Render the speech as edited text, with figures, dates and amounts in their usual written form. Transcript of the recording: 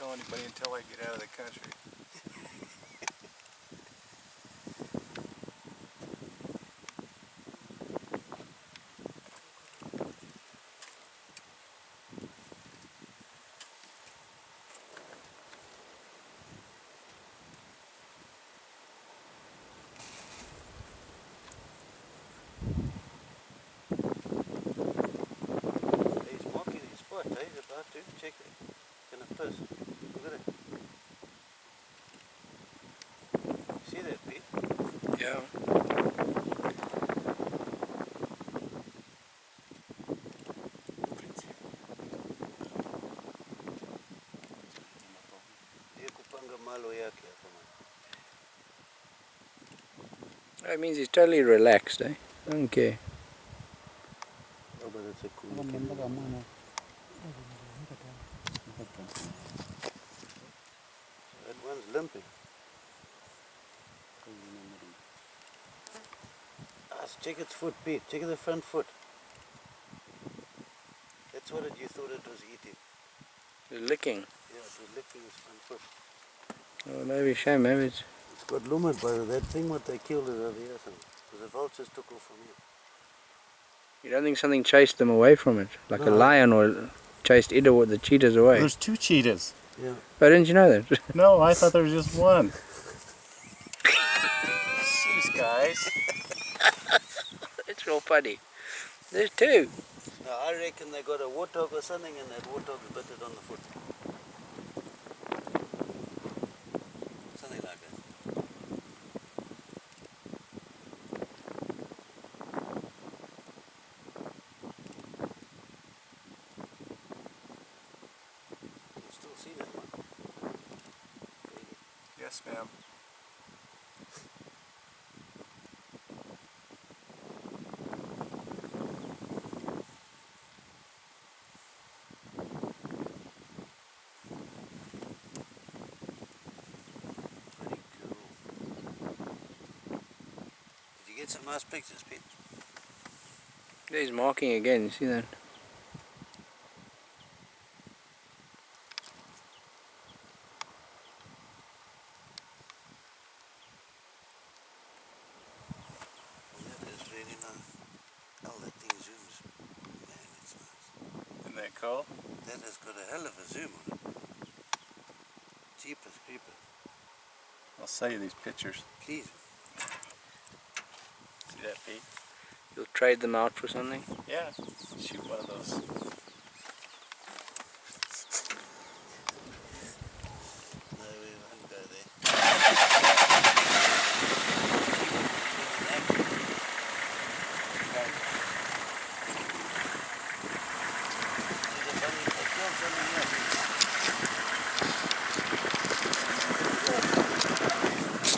tell anybody until I get out of the country. He's marking his spot, eh? He's about to check it. Gonna piss. Look at it. See that, Pete? Yeah. Ye kupanga malo yake hapa man. That means he's totally relaxed, eh? Don't care. Oh, but that's a cool looking one. That one's limping. Check its foot, Pete. Check the front foot. That's what you thought it was eating. He's licking. Yeah, it was licking its front foot. Oh, maybe shame, maybe it's... It's got lumbered by that thing what they killed is over here. Because the vultures took off from here. You don't think something chased them away from it? Like a No. lion or chased it or the cheetahs away? There's 2 cheetahs. Yeah. Oh, didn't you know that? No, I thought there was just one. Jeez, guys. It's real funny. There's 2. Now I reckon they got a warthog or something and that warthog bit it on the foot. Something like that. You can still see that one. Yes, ma'am. Pretty cool. Did you get some nice pictures, Pete? He's marking again, you see that? That is really nice. Oh, that thing zooms. Man, it's nice. Isn't that cool? That has got a hell of a zoom on it. Jeepers creepers. I'll sell you these pictures. Please. See that, Pete? You'll trade them out for something? Yeah, shoot one of those.